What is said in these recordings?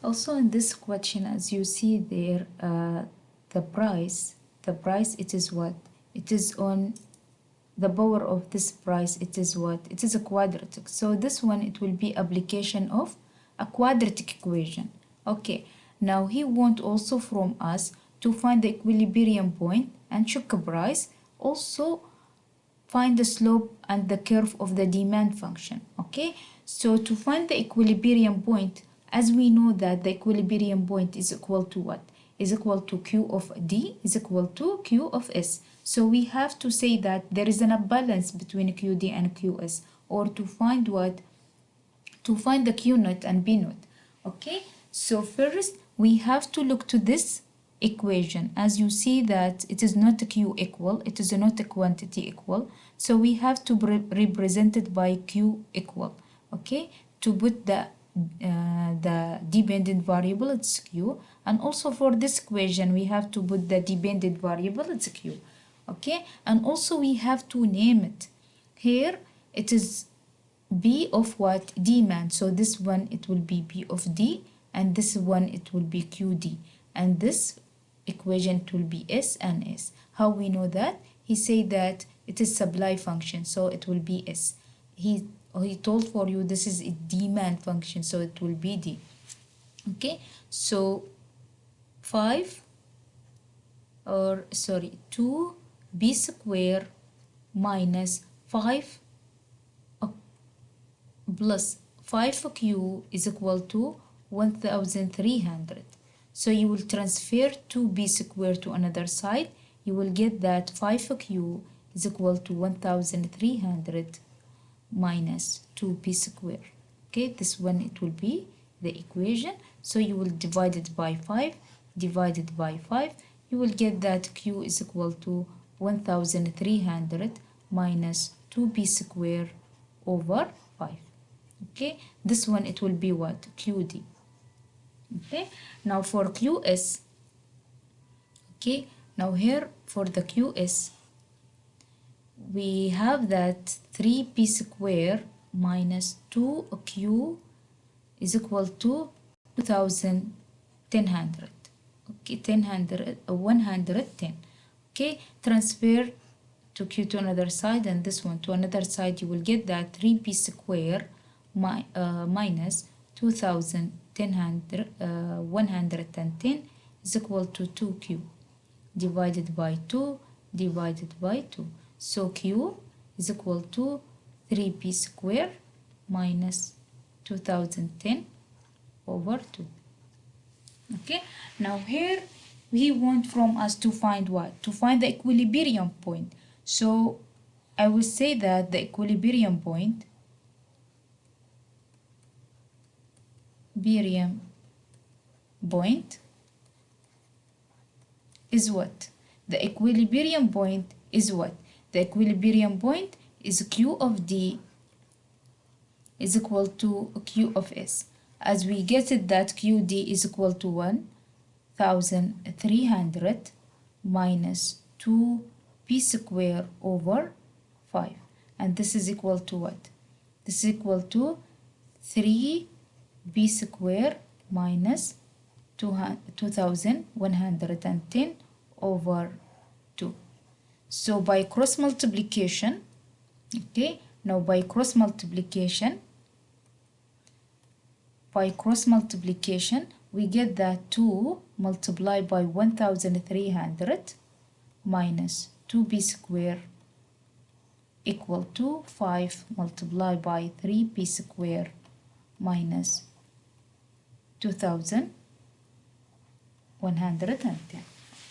Also in this question, as you see there, the price it is what? It is on the power of this price, it is what? It is a quadratic. So this one, it will be application of a quadratic equation. Okay, now he want also from us to find the equilibrium point and check a price. Also find the slope and the curve of the demand function. Okay, so to find the equilibrium point, as we know that the equilibrium point is equal to what? Is equal to Q of D is equal to Q of S. So we have to say that there is an imbalance between QD and QS, or to find what? To find the Q naught and B naught. Okay, so first we have to look to this equation. As you see that it is not a Q equal, it is not a quantity equal, so we have to represent it by Q equal. Okay, to put the dependent variable, it's Q, and also for this equation we have to put the dependent variable, it's Q. Okay, and also we have to name it. Here it is B of what? Demand. So this one it will be B of D, and this one it will be QD, and this equation it will be S and S. How we know that? He said that it is supply function, so it will be S. He told for you this is a demand function, so it will be D. Okay, so 2b square minus 5 plus 5q is equal to 1300. So you will transfer 2b square to another side. You will get that 5q is equal to 1300 minus 2b square. Okay, this one it will be the equation. So you will divide it by 5, divided by 5. You will get that q is equal to 1300 minus 2b square over 5. Okay, this one it will be what? QD. Okay, now for QS, okay, now here for the QS, we have that 3p square minus 2q is equal to 1100. Okay, 110. Okay, transfer to q to another side, and this one to another side. You will get that 3p square minus 110 is equal to 2q divided by 2 divided by 2. So q is equal to 3p square minus 2010 over 2. Okay, now here he want from us to find what? To find the equilibrium point. So I will say that the equilibrium point is what? The equilibrium point is what? The equilibrium point is Q of D is equal to Q of S. As we get it that QD is equal to 1300 minus 2p square over 5. And this is equal to what? This is equal to 3b square minus 2110 over 2. So by cross multiplication, okay, now by cross multiplication, we get that 2 multiplied by 1300 minus 2b square equal to 5 multiplied by 3p square minus 2110.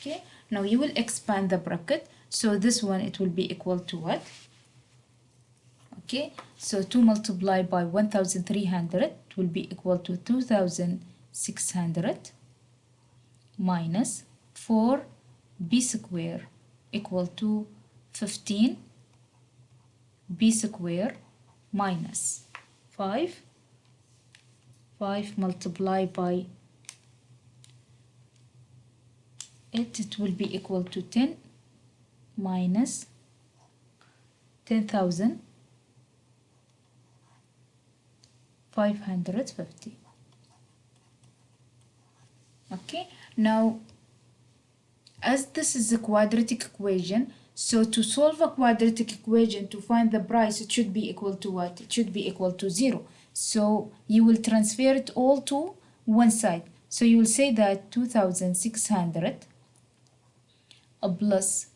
Okay, now you will expand the bracket, so this one it will be equal to what? Okay, so 2 multiplied by 1300 it will be equal to 2600 minus 4b square equal to 15b square minus 5 multiplied by it will be equal to 10 minus 10,550. Okay, now as this is a quadratic equation, so to solve a quadratic equation to find the price, it should be equal to what? It should be equal to 0. So you will transfer it all to one side. So you will say that 2600 plus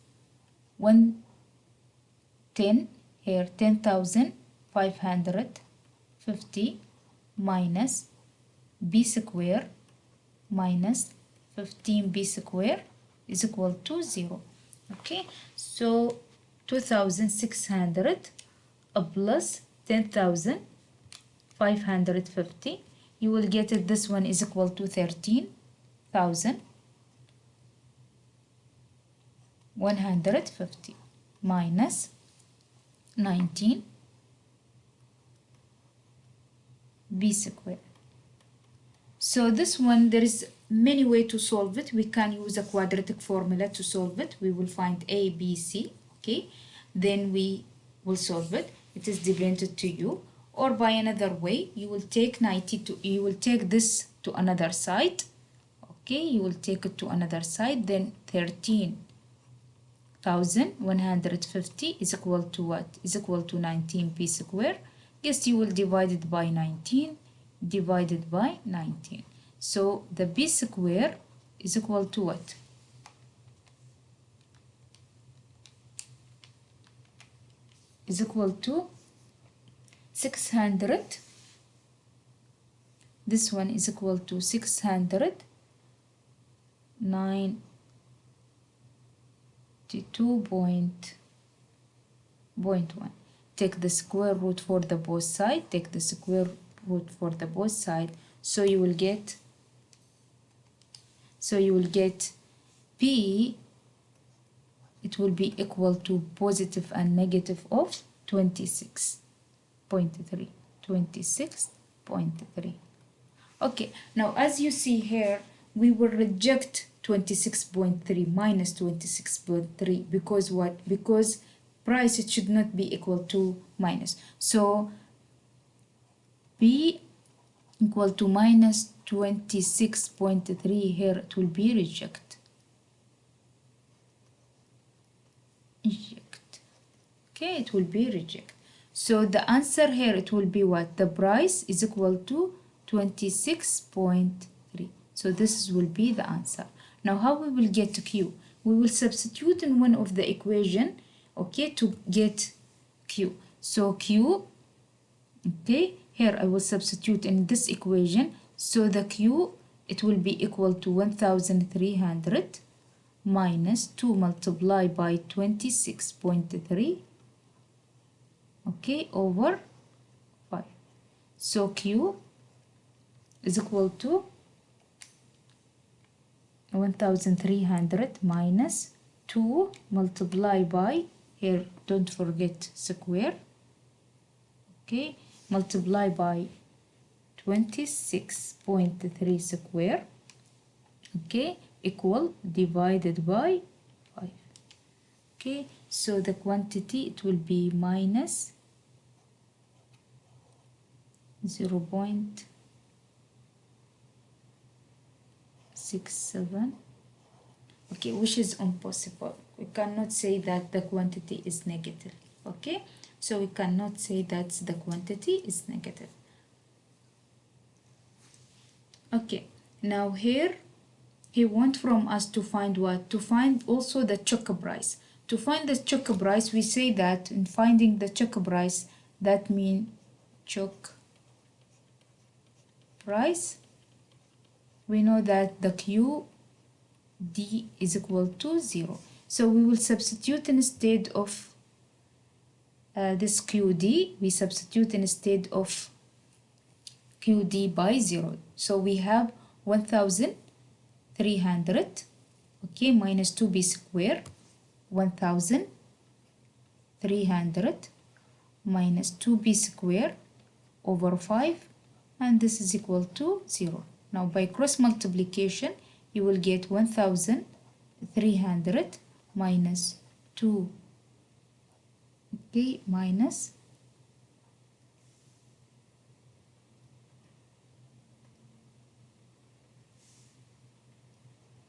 110 here 10,550 minus b square minus 15b square is equal to 0. Okay, so 2600 plus 10,550, you will get it, this one is equal to 13,150 minus 19 b square. So this one, there is many ways to solve it. We can use a quadratic formula to solve it. We will find a, b, c, okay? Then we will solve it. It is dependent to you. Or by another way, you will take you will take this to another side. Okay, you will take it to another side. Then 13,150 is equal to what? Is equal to 19p square. Yes, you will divide it by 19 divided by 19. So the b square is equal to what? Is equal to 600. This one is equal to 692.1. Take the square root for the both side. Take the square root for the both side. So you will get p, it will be equal to positive and negative of 26.3. 26.3. Okay, now as you see here, we will reject 26.3 minus 26.3 because what? Because price, it should not be equal to minus. So b equal to minus 26.3 here, it will be reject. Okay, it will be reject. So the answer here, it will be what? The price is equal to 26.3. So this will be the answer. Now how we will get to q? We will substitute in one of the equation, okay, to get q. So q, okay, here I will substitute in this equation. So the q, it will be equal to 1300 minus 2 multiplied by 26.3, okay, over 5. So q is equal to 1300 minus 2 multiplied by, here don't forget square, okay, multiply by 26.3 square, okay, equal divided by 5. Okay, so the quantity, it will be minus 0.67, okay, which is impossible. We cannot say that the quantity is negative. Okay, so we cannot say that the quantity is negative. Okay, now here he wants from us to find what? To find also the choke price. To find the choke price, we say that in finding the choke price, that means choke price, we know that the QD is equal to 0. So we will substitute instead of this QD, we substitute instead of QD by 0. So we have 1300, okay, minus 2b square, 1300 minus 2b square over 5, and this is equal to 0. Now by cross multiplication, you will get 1300 minus 2, okay, minus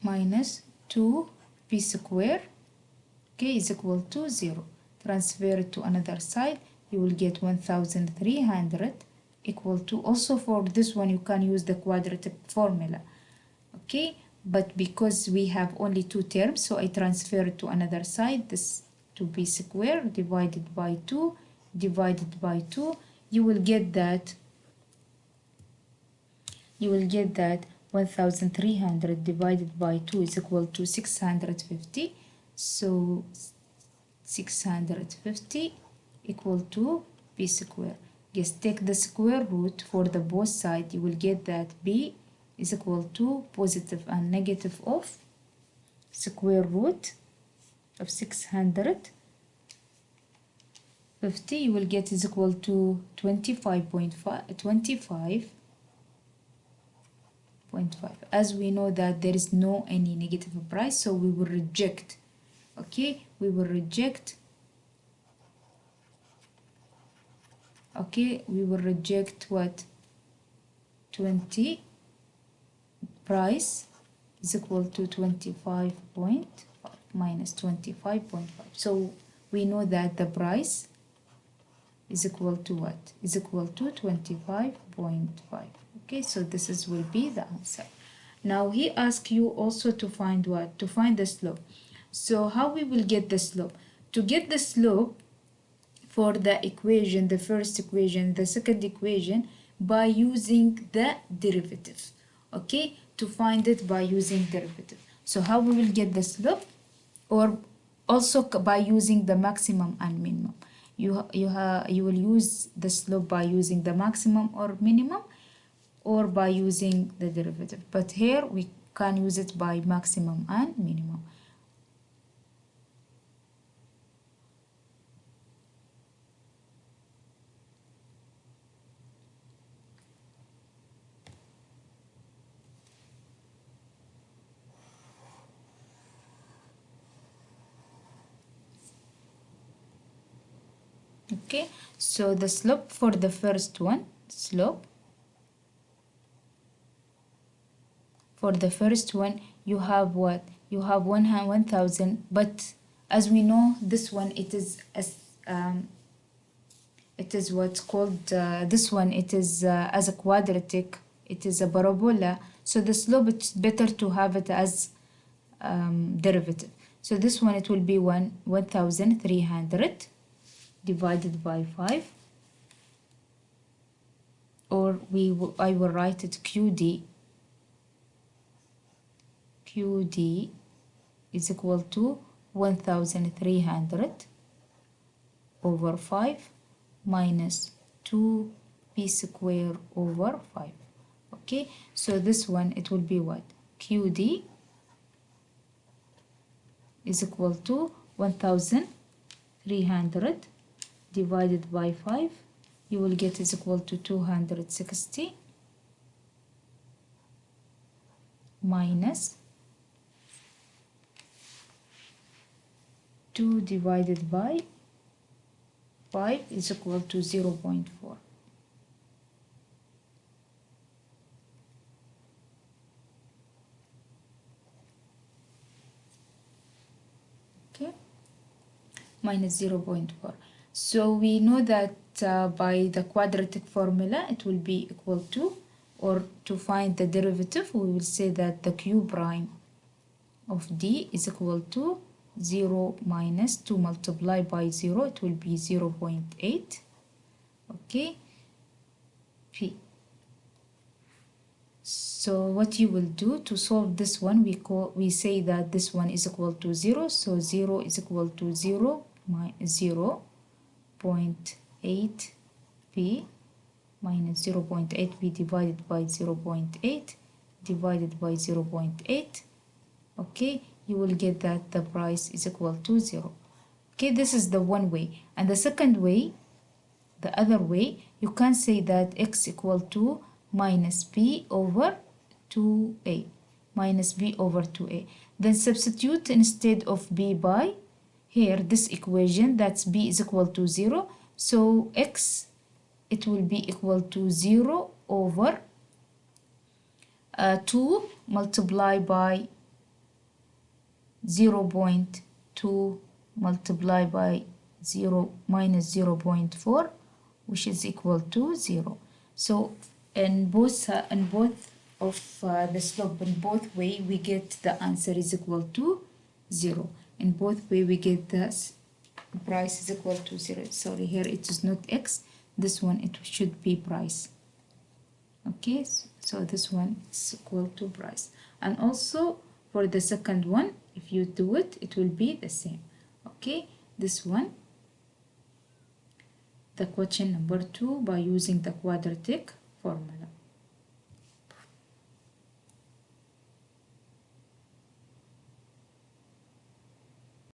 minus 2b square, okay, is equal to 0. Transfer it to another side, you will get 1300 equal to, also for this one you can use the quadratic formula, okay, but because we have only two terms, so I transfer it to another side. This 2b square divided by 2 divided by 2, you will get that 1300 divided by 2 is equal to 650. So 650 equal to b square. Just take the square root for the both sides. You will get that b is equal to positive and negative of square root of 650. You will get is equal to 25.5. As we know that there is no any negative price, so we will reject, okay, we will reject what 20 price is equal to 25.5 minus 25.5. So we know that the price is equal to what? Is equal to 25.5. Okay, so this will be the answer. Now he asks you also to find what? To find the slope. So how we will get the slope? To get the slope for the equation, the first equation, the second equation, by using the derivative. Okay, to find it by using derivative. So how we will get the slope? Or also by using the maximum and minimum. You will use the slope by using the maximum or minimum, or by using the derivative. But here we can use it by maximum and minimum. Okay, so the slope for the first one, for the first one, you have what? You have 1000, but as we know, this one it is what's called this one. It is as a quadratic. It is a parabola. So the slope, it's better to have it as derivative. So this one it will be 1300 divided by 5, or I will write it QD is equal to 1300 over 5 minus 2p square over 5. Okay, so this one it will be what? QD is equal to 1300 divided by 5. You will get is equal to 260 minus 2 divided by 5 is equal to 0.4. Okay, minus 0.4. So we know that by the quadratic formula it will be equal to, or to find the derivative, we will say that the q prime of d is equal to 0 minus 2 multiplied by 0, it will be 0.8. Okay, p. So what you will do to solve this one, we say that this one is equal to 0, so 0 is equal to 0.8p minus 0.8p divided by 0.8 divided by 0.8. Okay, you will get that the price is equal to 0. Okay, this is the one way. And the second way, the other way, you can say that x equal to minus b over 2a, minus b over 2a. Then substitute instead of b by here this equation, that's b is equal to 0. So x, it will be equal to 0 over 2 multiplied by 0.2 multiplied by 0 minus 0.4, which is equal to 0. So in both of the slope, in both way we get the answer is equal to 0. In both way we get the price is equal to 0. Sorry, here it is not x, this one it should be price. Okay, so this one is equal to price. And also for the second one, if you do it, it will be the same. Okay, this one, the question number 2 by using the quadratic formula.